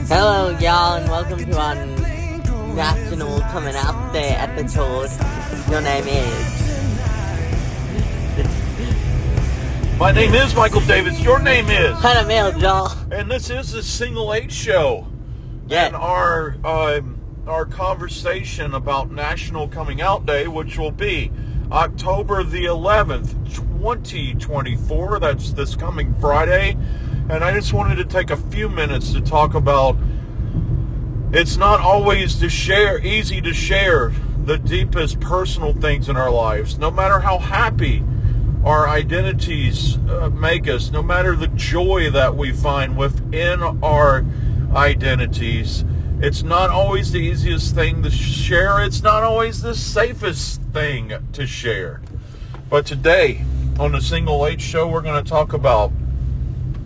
Hello, y'all, and welcome to our National Coming Out Day episode. Your name is... My name is Michael Davis. Your name is... Hannah Mail, y'all. And this is the Single H Show. Yeah. And our conversation about National Coming Out Day, which will be October the 11th, 2024. That's this coming Friday. And I just wanted to take a few minutes to talk about it's not always easy to share the deepest personal things in our lives. No matter how happy our identities make us, no matter the joy that we find within our identities, it's not always the easiest thing to share. It's not always the safest thing to share. But today, on the Single H Show, we're going to talk about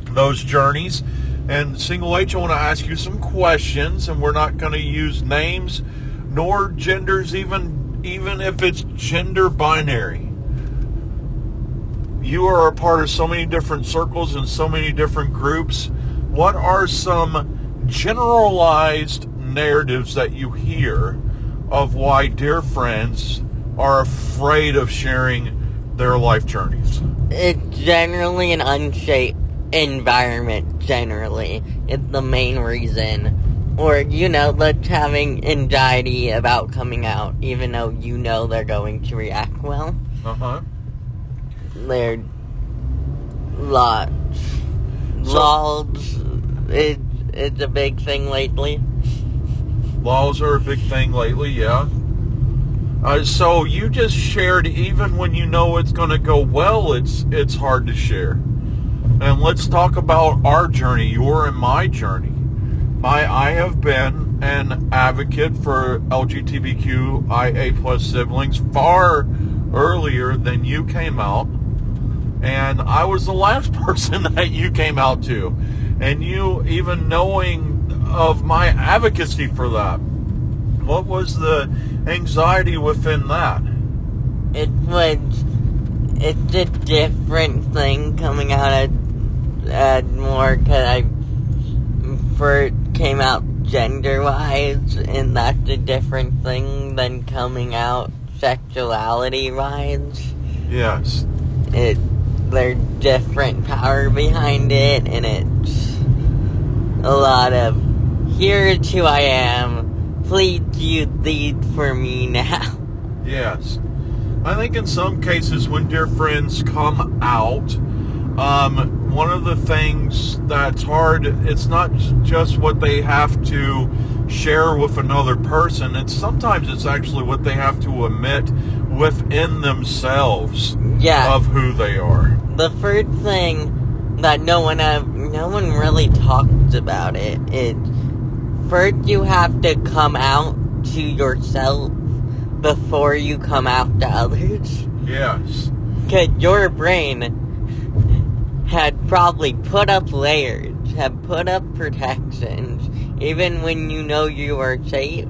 those journeys. And Single H, I want to ask you some questions, and we're not going to use names nor genders, even if it's gender binary. You are a part of so many different circles and so many different groups. What are some generalized narratives that you hear of why dear friends are afraid of sharing their life journeys? It's generally an unsafe environment, generally. It's the main reason. Or, that's having anxiety about coming out, even though you know they're going to react well. Uh-huh. They're lots. Laws is a big thing lately. Laws are a big thing lately, yeah. So you just shared, even when you know it's going to go well, it's hard to share. And let's talk about our journey, your and my journey. I have been an advocate for LGBTQIA+ siblings far earlier than you came out. And I was the last person that you came out to. And you, even knowing of my advocacy for that, what was the anxiety within that? It's a different thing coming out more because I first came out gender-wise, and that's a different thing than coming out sexuality-wise. Yes. There's different power behind it, and it's a lot of, here's who I am, please you lead for me now. Yes. I think in some cases when dear friends come out, one of the things that's hard, it's not just what they have to share with another person. Sometimes it's actually what they have to admit within themselves of who they are. The first thing that no one really talks about it is first you have to come out to yourself before you come out to others. Yes. Because your brain had probably put up layers, had put up protections, even when you know you are safe,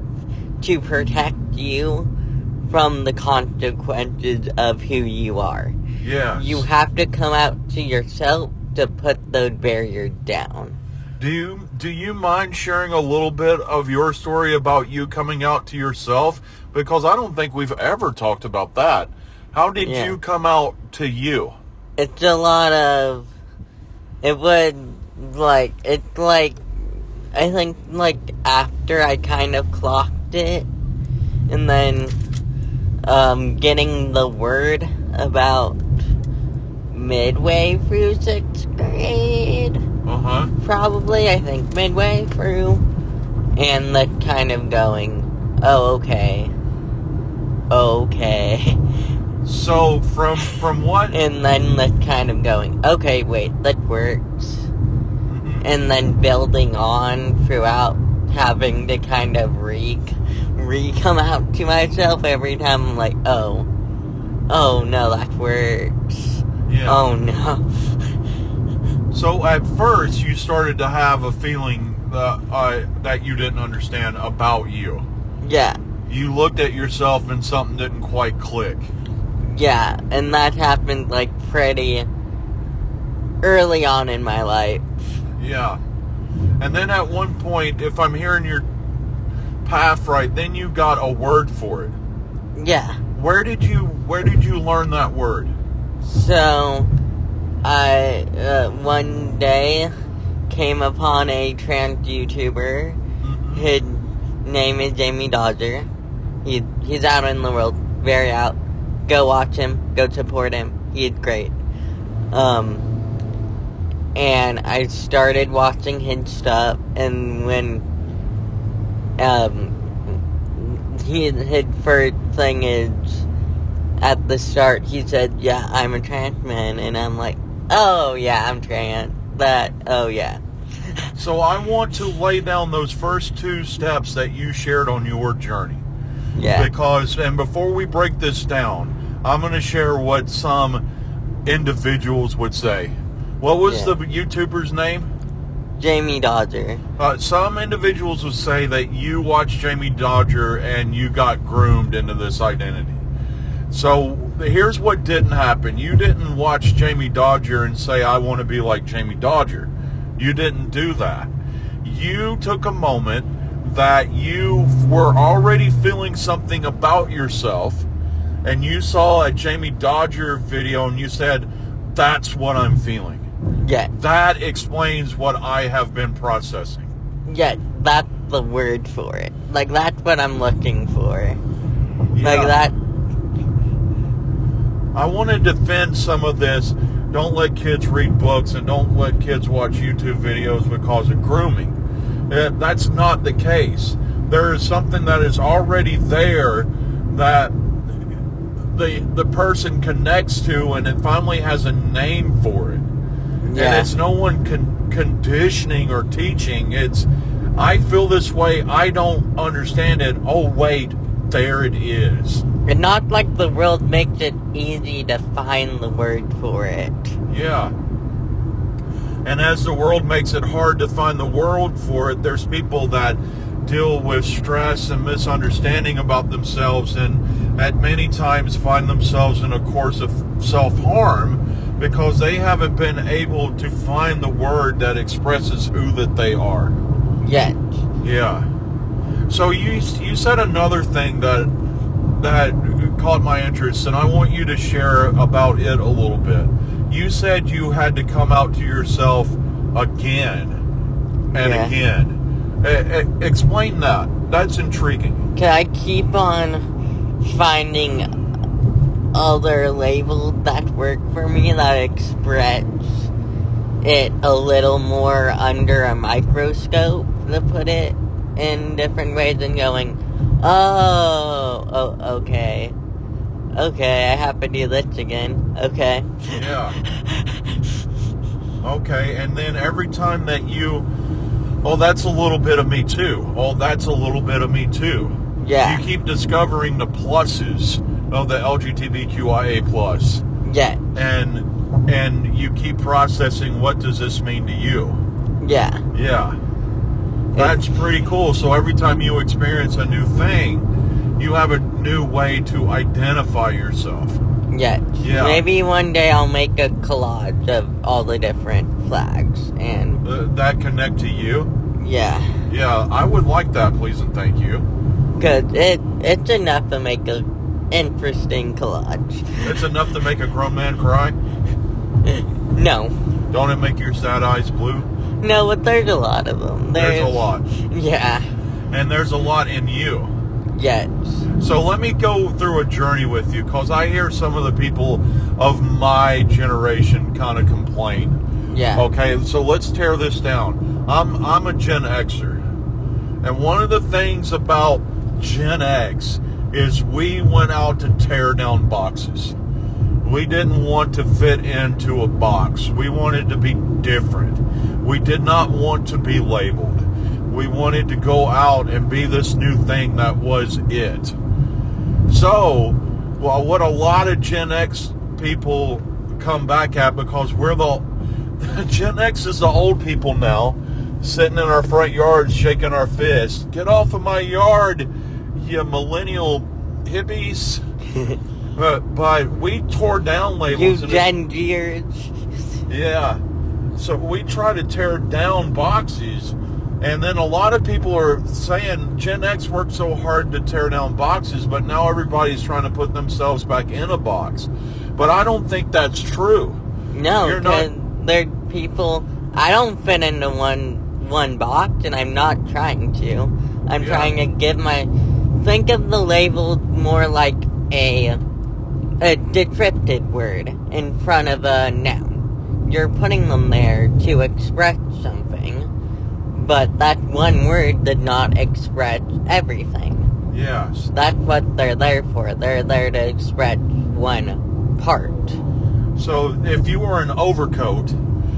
to protect you from the consequences of who you are. Yes. You have to come out to yourself to put those barriers down. Do you mind sharing a little bit of your story about you coming out to yourself? Because I don't think we've ever talked about that. How did you come out to you? It's a lot of... I think, after I kind of clocked it, and then, getting the word about midway through 6th grade. Uh-huh. Probably, I think, midway through. And the kind of going, oh, okay. So, from what? And then the kind of going, okay, wait, that works. Mm-hmm. And then building on throughout, having to kind of come out to myself every time I'm like, oh no, that works. Yeah. Oh no. So at first you started to have a feeling that you didn't understand about you. Yeah. You looked at yourself and something didn't quite click. Yeah, and that happened pretty early on in my life. Yeah. And then at one point, if I'm hearing your path right, then you got a word for it. Yeah. Where did you learn that word? So, I one day came upon a trans YouTuber. Mm-hmm. His name is Jamie Dodger. He's out in the world, very out. Go watch him. Go support him. He's great. And I started watching his stuff, and when his first thing is, at the start, he said, yeah, I'm a trans man, and I'm like, oh, yeah, I'm trans. Oh, yeah. So I want to lay down those first 2 steps that you shared on your journey. Yeah. And before we break this down, I'm going to share what some individuals would say. What was the YouTuber's name? Jamie Dodger. Some individuals would say that you watched Jamie Dodger and you got groomed into this identity. So here's what didn't happen. You didn't watch Jamie Dodger and say, I want to be like Jamie Dodger. You didn't do that. You took a moment that you were already feeling something about yourself, and you saw a Jamie Dodger video and you said, that's what I'm feeling. Yeah. That explains what I have been processing. Yeah, that's the word for it. Like, that's what I'm looking for. Yeah. Like that. I want to defend some of this. Don't let kids read books and don't let kids watch YouTube videos because of grooming. That's not the case. There is something that is already there that the person connects to, and it finally has a name for it. Yeah. And it's no one conditioning or teaching. It's, I feel this way, I don't understand it. Oh, wait, there it is. And not like the world makes it easy to find the word for it. Yeah. And as the world makes it hard to find the word for it, there's people that deal with stress and misunderstanding about themselves, and at many times find themselves in a course of self-harm because they haven't been able to find the word that expresses who that they are. Yet. Yeah. So you said another thing that caught my interest, and I want you to share about it a little bit. You said you had to come out to yourself again and again. Explain that. That's intriguing. Can I keep on finding other labels that work for me that express it a little more under a microscope, to put it in different ways, and going, okay, I have to do this again, okay. Yeah. Okay, and then every time that you, oh, that's a little bit of me too. Oh, that's a little bit of me too. Yeah. You keep discovering the pluses of the LGBTQIA plus. Yeah. And you keep processing, what does this mean to you? Yeah. Yeah. That's pretty cool. So every time you experience a new thing, you have a new way to identify yourself. Yeah. Yeah. Maybe one day I'll make a collage of all the different flags and that connect to you. Yeah. Yeah, I would like that, please and thank you. Cause it's enough to make a interesting collage. It's enough to make a grown man cry. No. Don't it make your sad eyes blue? No, but there's a lot of them. There's a lot. Yeah. And there's a lot in you. Yes. So let me go through a journey with you, because I hear some of the people of my generation kind of complain. Yeah. Okay, so let's tear this down. I'm a Gen Xer. And one of the things about Gen X is we went out to tear down boxes. We didn't want to fit into a box. We wanted to be different. We did not want to be labeled. We wanted to go out and be this new thing that was it. So, well, what a lot of Gen X people come back at, because we're the Gen X is the old people now, sitting in our front yards shaking our fists. Get off of my yard, you millennial hippies. But we tore down labels. You Gen Gers. Yeah. So we try to tear down boxes, and then a lot of people are saying Gen X worked so hard to tear down boxes, but now everybody's trying to put themselves back in a box. But I don't think that's true. No, because there are people. I don't fit into one box, and I'm not trying to. I'm trying to think of the label more like a decrypted word in front of a noun. You're putting them there to express something, but that one word did not express everything. Yes. That's what they're there for. They're there to express one part. So if you were an overcoat,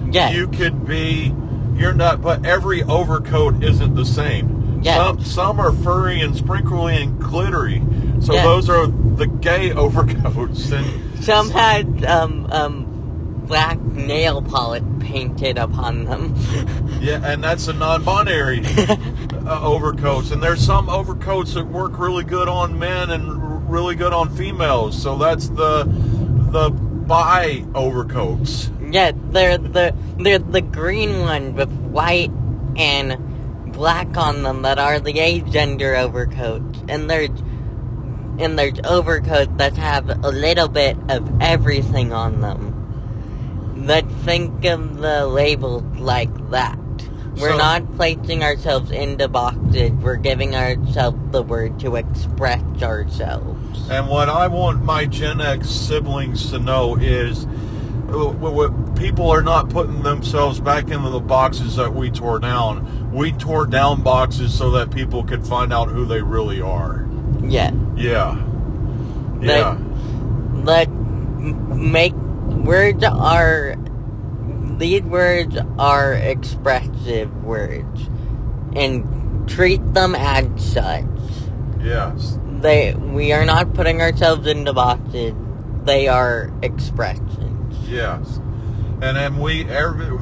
yes. You could be, you're not, but every overcoat isn't the same. Yes. Some are furry and sprinkly and glittery. So yes. Those are the gay overcoats. And some had black nail polish painted upon them. Yeah, and that's a non-binary overcoats. And there's some overcoats that work really good on men and really good on females. So that's the bi overcoats. Yeah, they're the green one with white and black on them that are the agender overcoats. And there's overcoats that have a little bit of everything on them. Let's think of the labels like that. We're not placing ourselves into boxes. We're giving ourselves the word to express ourselves. And what I want my Gen X siblings to know is people are not putting themselves back into the boxes that we tore down. We tore down boxes so that people could find out who they really are. Yeah. Yeah. These words are expressive words, and treat them as such. Yes. We are not putting ourselves into boxes. They are expressions. Yes. And then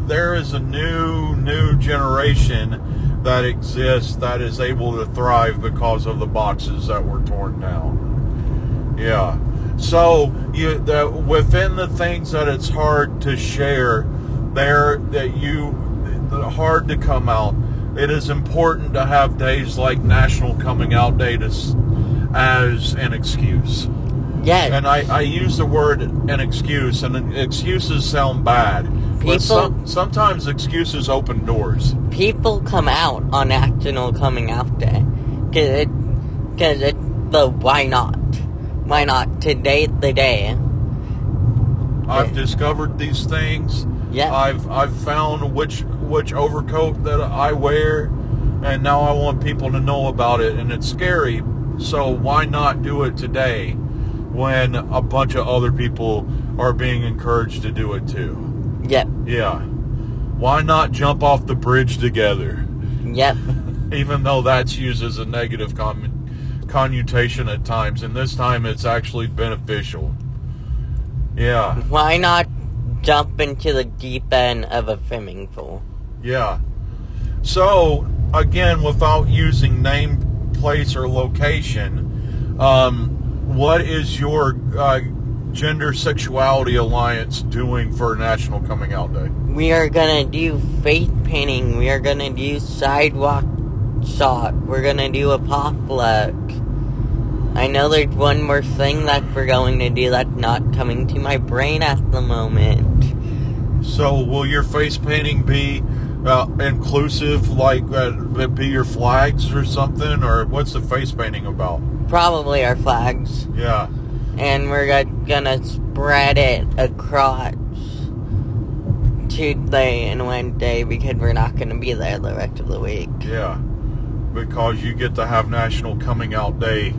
there is a new generation that exists that is able to thrive because of the boxes that were torn down. Yeah. So within the things that it's hard to share, hard to come out. It is important to have days like National Coming Out Day as an excuse. Yes. And I use the word an excuse, and excuses sound bad. But sometimes excuses open doors. People come out on National Coming Out Day. Because it's the why not? Why not? Today's the day. I've discovered these things. Yeah. I've found which overcoat that I wear, and now I want people to know about it, and it's scary. So why not do it today when a bunch of other people are being encouraged to do it too? Yep. Yeah. Why not jump off the bridge together? Yep. Even though that's used as a negative connotation at times, and this time it's actually beneficial. Yeah. Why not jump into the deep end of a swimming pool? Yeah. So, again, without using name, place, or location, what is your Gender Sexuality Alliance doing for National Coming Out Day? We are gonna do face painting. We are gonna do sidewalk shot. We're gonna do a potluck. I know there's one more thing that we're going to do that's not coming to my brain at the moment. So, will your face painting be inclusive, like be your flags or something? Or what's the face painting about? Probably our flags. Yeah. And we're gonna spread it across Tuesday and Wednesday because we're not gonna be there the rest of the week. Yeah. Because you get to have National Coming Out Day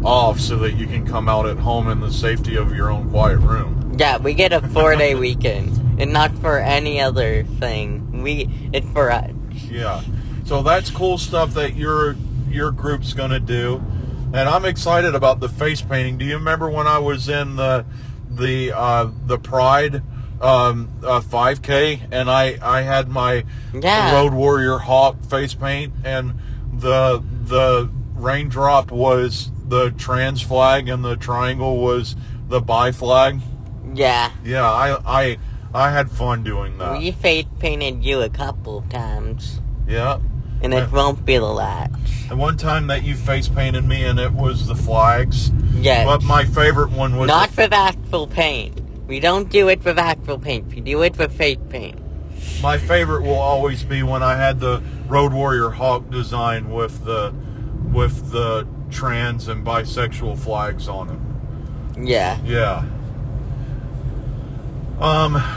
off so that you can come out at home in the safety of your own quiet room. Yeah, we get a 4-day weekend, and not for any other thing. It's for us. Yeah, so that's cool stuff that your group's gonna do, and I'm excited about the face painting. Do you remember when I was in the Pride 5K, and I had my Road Warrior Hawk face paint, and the raindrop was the trans flag and the triangle was the bi flag? Yeah. Yeah, I had fun doing that. We face painted you a couple of times. Yeah. And it won't be the last. The one time that you face painted me and it was the flags. Yes. But my favorite one was... Not with actual paint. We don't do it with actual paint. We do it with fake paint. My favorite will always be when I had the Road Warrior Hawk design with the trans and bisexual flags on it. Yeah. Yeah.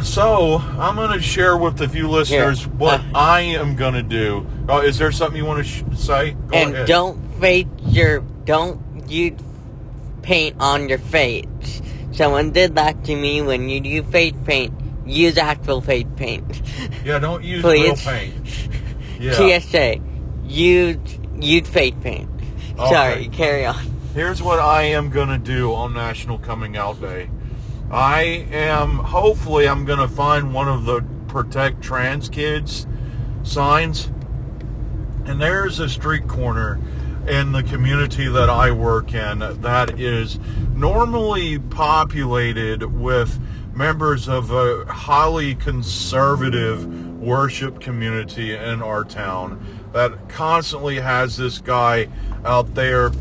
So I'm going to share with the few listeners what I am going to do. Is there something you want to say? Go ahead. Don't use paint on your face. Someone did that to me. When you do face paint, use actual face paint. Yeah, don't use real paint. Yeah. TSA, use face paint. Okay. Sorry, carry on. Here's what I am going to do on National Coming Out Day. Hopefully I'm going to find one of the Protect Trans Kids signs. And there's a street corner in the community that I work in that is normally populated with members of a highly conservative worship community in our town that constantly has this guy out there,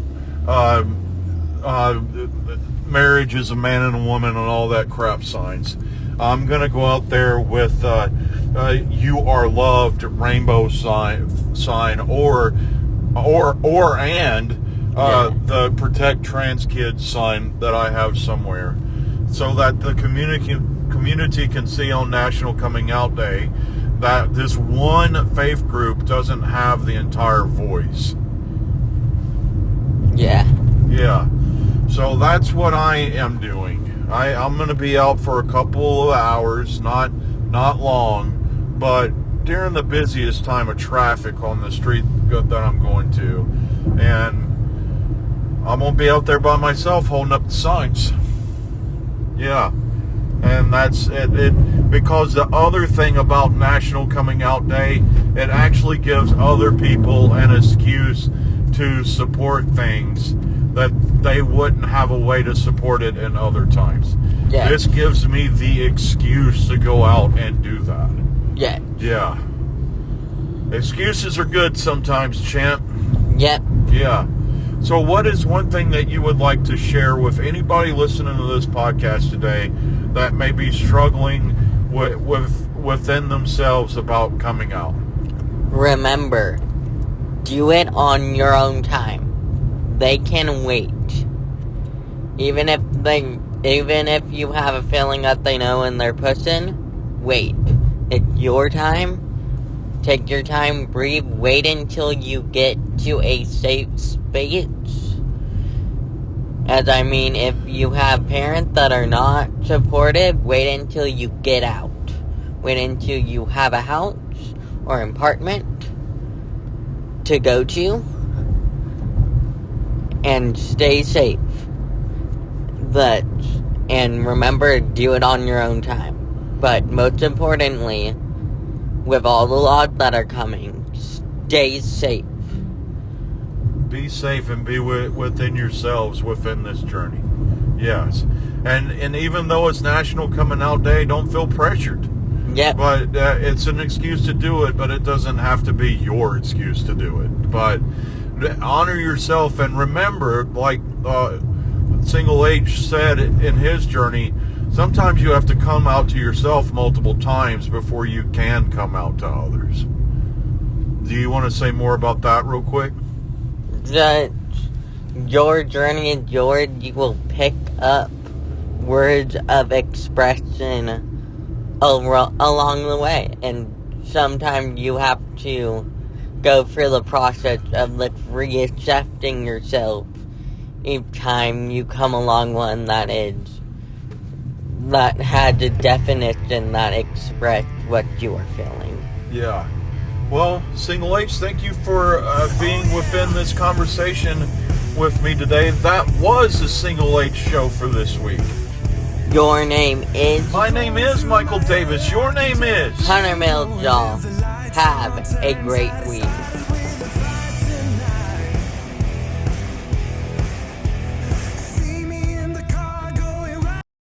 marriage is a man and a woman and all that crap signs. I'm going to go out there with you are loved rainbow sign or the Protect Trans Kids sign that I have somewhere, so that the community can see on National Coming Out Day that this one faith group doesn't have the entire voice. Yeah. Yeah. So that's what I am doing. I'm going to be out for a couple of hours, not long, but during the busiest time of traffic on the street that I'm going to. And I'm going to be out there by myself holding up the signs. Yeah. And that's it. Because the other thing about National Coming Out Day, it actually gives other people an excuse to support things that they wouldn't have a way to support it in other times. Yeah. This gives me the excuse to go out and do that. Yeah. Yeah. Excuses are good sometimes, champ. Yep. Yeah. So what is one thing that you would like to share with anybody listening to this podcast today that may be struggling within themselves about coming out? Remember, do it on your own time. They can wait. Even if you have a feeling that they know and they're pushing, wait. It's your time. Take your time, breathe, wait until you get to a safe space. As I mean, if you have parents that are not supportive, wait until you get out. Wait until you have a house or an apartment to go to. And stay safe. And remember, do it on your own time. But most importantly, with all the laws that are coming, stay safe. Be safe and be within yourselves within this journey. Yes. And even though it's National Coming Out Day, don't feel pressured. Yep. But it's an excuse to do it, but it doesn't have to be your excuse to do it. But honor yourself and remember, like Single H said in his journey, sometimes you have to come out to yourself multiple times before you can come out to others. Do you want to say more about that real quick? That your journey is yours. You will pick up words of expression along the way. And sometimes you have to go through the process of reaccepting yourself each time you come along one that had a definition that expressed what you are feeling. Yeah. Well, Single H, thank you for being within this conversation with me today. That was the Single H show for this week. Your name is? My name is Michael Davis. Your name is? Hunter Mills. Have a great week.